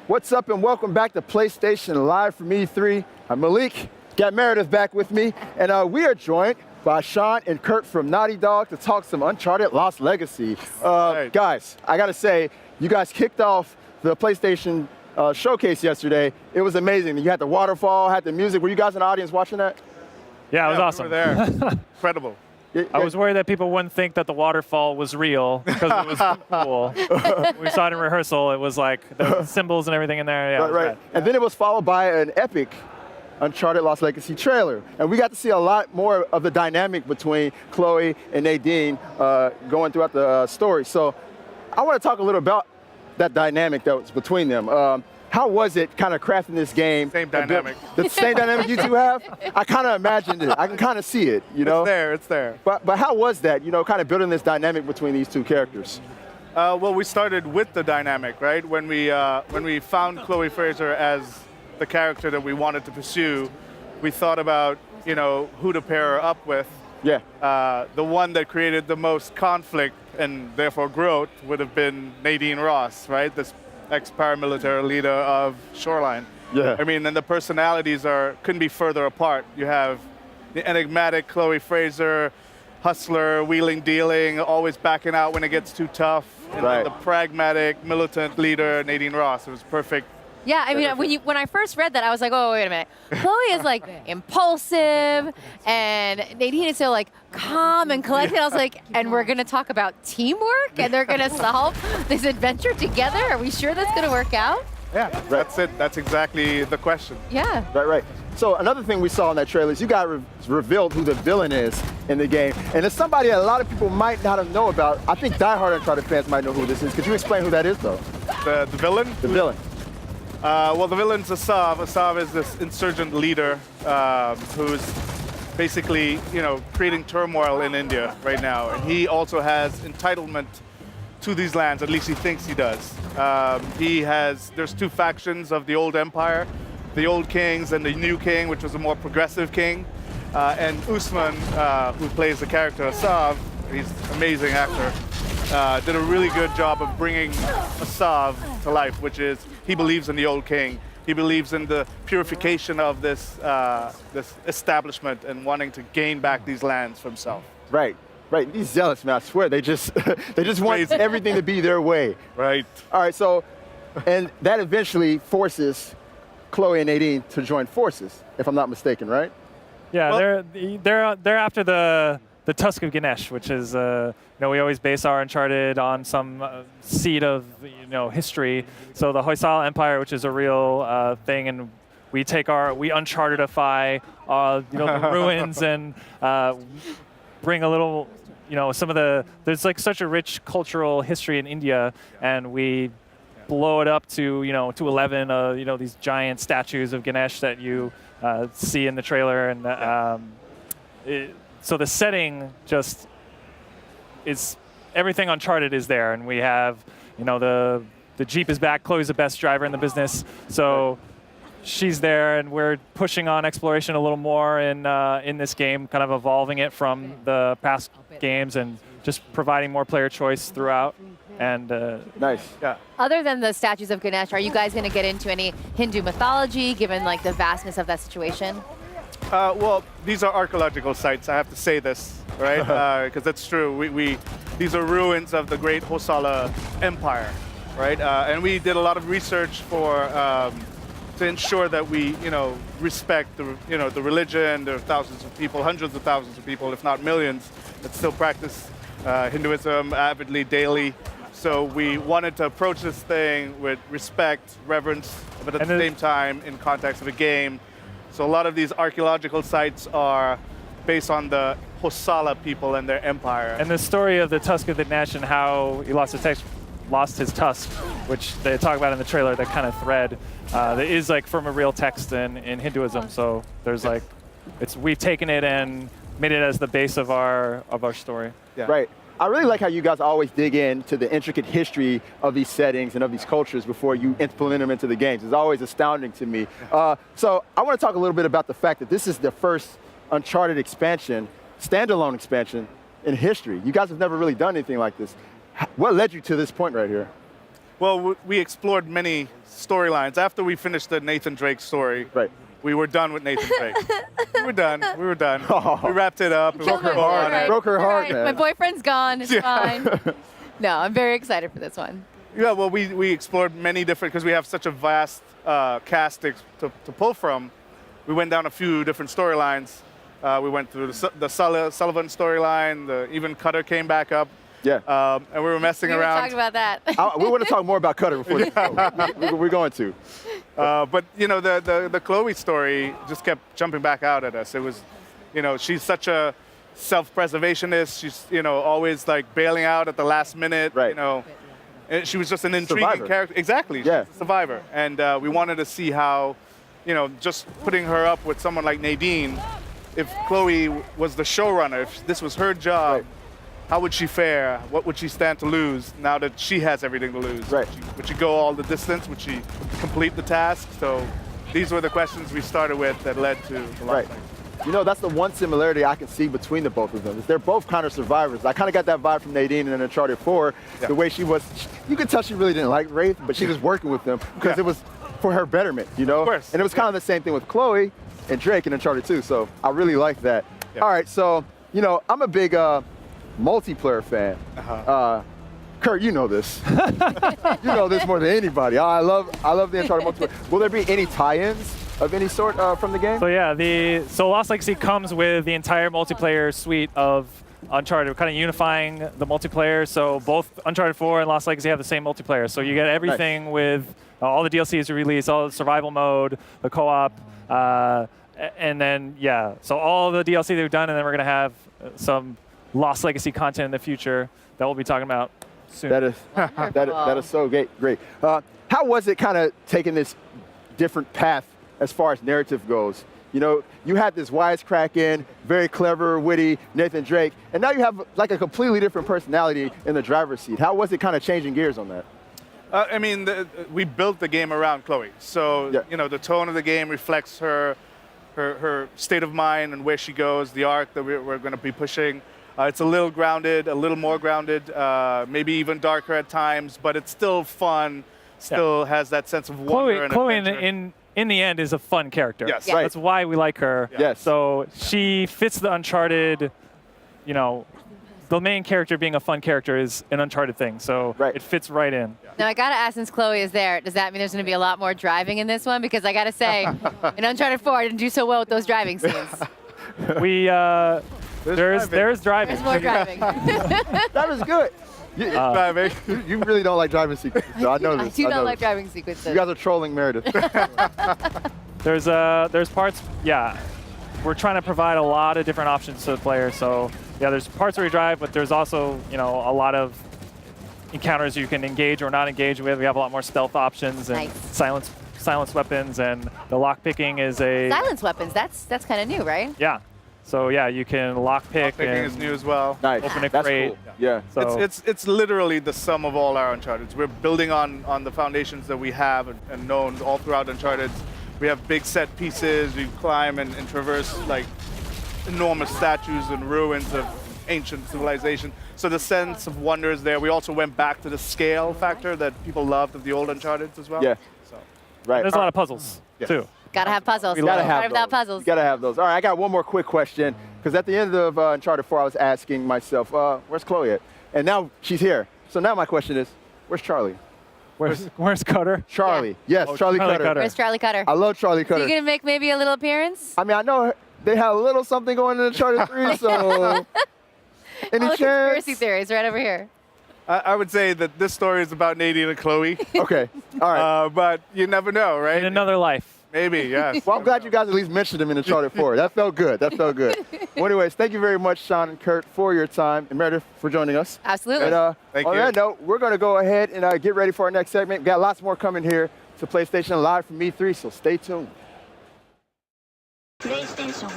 What's up and welcome back to PlayStation Live from E3. I'm Malik, got Meredith back with me, and we are joined by Sean and Kurt from Naughty Dog to talk some Uncharted Lost Legacy. Guys, I gotta say, you guys kicked off the PlayStation showcase yesterday. It was amazing. You had the waterfall, had the music. Were you guys in the audience watching that? Yeah, it was awesome. We were there. Incredible. I was worried that people wouldn't think that the waterfall was real because it was cool. We saw it in rehearsal. It was like the symbols and everything in there. Yeah, right. And then it was followed by an epic Uncharted Lost Legacy trailer. And we got to see a lot more of the dynamic between Chloe and Nadine going throughout the story. So I want to talk a little about that dynamic that was between them. How was it kind of crafting this game? Same dynamic. The same dynamic you two have? I kind of imagined it. I can kind of see it, you know? It's there. But how was that, you know, kind of building this dynamic between these two characters? Well, we started with the dynamic, right? When we found Chloe Fraser as the character that we wanted to pursue, we thought about, you know, who to pair her up with. Yeah. The one that created the most conflict and therefore growth would have been Nadine Ross, right? This ex-paramilitary leader of Shoreline. Yeah. I mean, and the personalities couldn't be further apart. You have the enigmatic Chloe Fraser, hustler, wheeling, dealing, always backing out when it gets too tough. And then the pragmatic, militant leader, Nadine Ross. It was perfect. Yeah, I mean, when I first read that, I was like, oh, wait a minute. Chloe is like impulsive, and Nadine is so like calm and collected. I was like, and we're going to talk about teamwork, and they're going to solve this adventure together? Are we sure that's going to work out? Yeah, that's it. That's exactly the question. Yeah. Right. So another thing we saw in that trailer is you guys revealed who the villain is in the game. And it's somebody that a lot of people might not have known about. I think diehard Uncharted fans might know who this is. Could you explain who that is, though? The villain? The villain. Well, the villain's Assav. Assav is this insurgent leader who's basically, you know, creating turmoil in India right now. And he also has entitlement to these lands, at least he thinks he does. There's two factions of the old empire, the old kings and the new king, which was a more progressive king. And Usman, who plays the character Assav, he's an amazing actor, did a really good job of bringing Assav to life, which is he believes in the old king. He believes in the purification of this establishment and wanting to gain back these lands for himself. Right. These zealots, man, I swear, they just want everything to be their way. Right. All right, so, and that eventually forces Chloe and Nadine to join forces, if I'm not mistaken, right? Yeah, well, they're after the Tusk of Ganesh, which is you know, we always base our Uncharted on some seed of history. So the Hoysala Empire, which is a real thing, and we Unchartedify the ruins and bring a little, some of there's like such a rich cultural history in India, and we blow it up to 11 these giant statues of Ganesh that you see in the trailer, and so the setting just is everything Uncharted is there, and we have the Jeep is back. Chloe's the best driver in the business, so she's there, and we're pushing on exploration a little more in this game, kind of evolving it from the past games and just providing more player choice throughout. And nice. Yeah. Other than the statues of Ganesh, are you guys going to get into any Hindu mythology, given like the vastness of that situation? Well, these are archaeological sites. I have to say this, right? Because that's true. These are ruins of the great Hoysala Empire, right? And we did a lot of research to ensure that we, respect the religion. There are thousands of people, hundreds of thousands of people, if not millions, that still practice Hinduism avidly daily. So we wanted to approach this thing with respect, reverence, but at the same time in context of a game. So a lot of these archaeological sites are based on the Hoysala people and their empire. And the story of the Tusk of the Ganesh and how he lost his tusk, which they talk about in the trailer, that kind of thread, that is like from a real text in Hinduism. So there's like, we've taken it and made it as the base of our story. Yeah. Right. I really like how you guys always dig into the intricate history of these settings and of these cultures before you implement them into the games. It's always astounding to me. So I want to talk a little bit about the fact that this is the first Uncharted expansion, standalone expansion in history. You guys have never really done anything like this. What led you to this point right here? Well, we explored many storylines. After we finished the Nathan Drake story, Right. we were done with Nathan Drake. We were done. We were done. Oh. We wrapped it up. Killed my heart. boyfriend. Broke her It's heart, all right. man. My boyfriend's gone. It's fine. No, I'm very excited for this one. Yeah, well, we explored many different, because we have such a vast cast to pull from. We went down a few different storylines. We went through the Sullivan storyline. Even Cutter came back up. Yeah. And we were messing We were around. talking about that. We want to talk more about Cutter before this show. We're going to. But you know, the Chloe story just kept jumping back out at us. It was, you know, she's such a self-preservationist. She's, you know, always like bailing out at the last minute. Right. You know, and she was just an intriguing Survivor. character. Exactly. Yeah. She's a survivor, and we wanted to see how, you know, just putting her up with someone like Nadine, if Chloe was the showrunner, if this was her job. Right. How would she fare? What would she stand to lose now that she has everything to lose? Right. Would she go all the distance? Would she complete the task? So these were the questions we started with that led to the Right. Lost Legacy. You know, that's the one similarity I can see between the both of them. Is they're both kind of survivors. I kind of got that vibe from Nadine in Uncharted 4. Yeah. The way she was, you could tell she really didn't like Wraith, but she was working with them because Yeah. it was for her betterment, you know? Of course. And it was kind of the same thing with Chloe and Drake in Uncharted 2. So I really like that. Yeah. All right, so, you know, I'm a big multiplayer fan. Kurt, you know this. You know this more than anybody. I love the Uncharted multiplayer. Will there be any tie-ins of any sort from the game? So yeah, so Lost Legacy comes with the entire multiplayer suite of Uncharted. We're kind of unifying the multiplayer. So both Uncharted 4 and Lost Legacy have the same multiplayer. So you get everything with all the DLCs released, all the survival mode, the co-op, and then yeah. So all the DLC that we've done, and then we're gonna have some Lost Legacy content in the future that we'll be talking about soon. That is so great. How was it kind of taking this different path as far as narrative goes? You know, you had this wisecracking, very clever, witty Nathan Drake, and now you have like a completely different personality in the driver's seat. How was it kind of changing gears on that? I mean, we built the game around Chloe. So, Yeah. you know, the tone of the game reflects her state of mind and where she goes, the arc that we're going to be pushing. It's a little grounded, a little more grounded, maybe even darker at times, but it's still fun, still has that sense of wonder and Chloe adventure. in the end is a fun character. Yes. Right. That's why we like her. Yes. So she fits the Uncharted, you know, the main character being a fun character is an Uncharted thing. So Right. it fits right in. Now, I got to ask, since Chloe is there, does that mean there's going to be a lot more driving in this one? Because I got to say, in Uncharted 4, I didn't do so well with those driving scenes. We there's driving. There's more driving. That was good. Driving. You really don't like driving sequences. So I know I this. do I not know like this. driving sequences. You guys are trolling Meredith. There's parts, yeah. We're trying to provide a lot of different options to the player. So yeah, there's parts where you drive, but there's also, you know, a lot of encounters you can engage or not engage with. We have a lot more stealth options and Nice. silence weapons, and the lock picking is a Silence weapons, that's kind of new, right? yeah. So yeah, you can lock pick Picking and is new as well. Nice. Open a That's crate. cool. Yeah. So It's literally the sum of all our Uncharted. We're building on the foundations that we have and known all throughout Uncharted. We have big set pieces. We climb and traverse like enormous statues and ruins of ancient civilization. So the sense of wonder is there. We also went back to the scale factor that people loved of the old Uncharted as well. Yeah. So. Right. there's a lot of puzzles Yes. too. Gotta have puzzles. We You gotta love have Sorry without those. puzzles. You gotta have those. All right, I got one more quick question. Because at the end of Uncharted 4, I was asking myself, where's Chloe at? And now she's here. So now my question is, where's Charlie? Where's Cutter? Charlie. Yes, Oh, Charlie Charlie Cutter. Cutter. Where's Charlie Cutter? I love Charlie So Cutter. you gonna make maybe a little appearance? I mean, I know they had a little something going in Uncharted 3, so All any the chance? conspiracy theories right over here. I would say that this story is about Nadine and Chloe, Okay, all right. but you never know, right? In another life. Maybe, yes. Well, I'm glad you guys at least mentioned him in Uncharted 4. That felt good. That felt good. Well, anyways, thank you very much, Sean and Kurt, for your time, and Meredith for joining us. Absolutely. And Thank on you. that note, we're going to go ahead and get ready for our next segment. We've got lots more coming here to PlayStation Live from E3, so stay tuned. PlayStation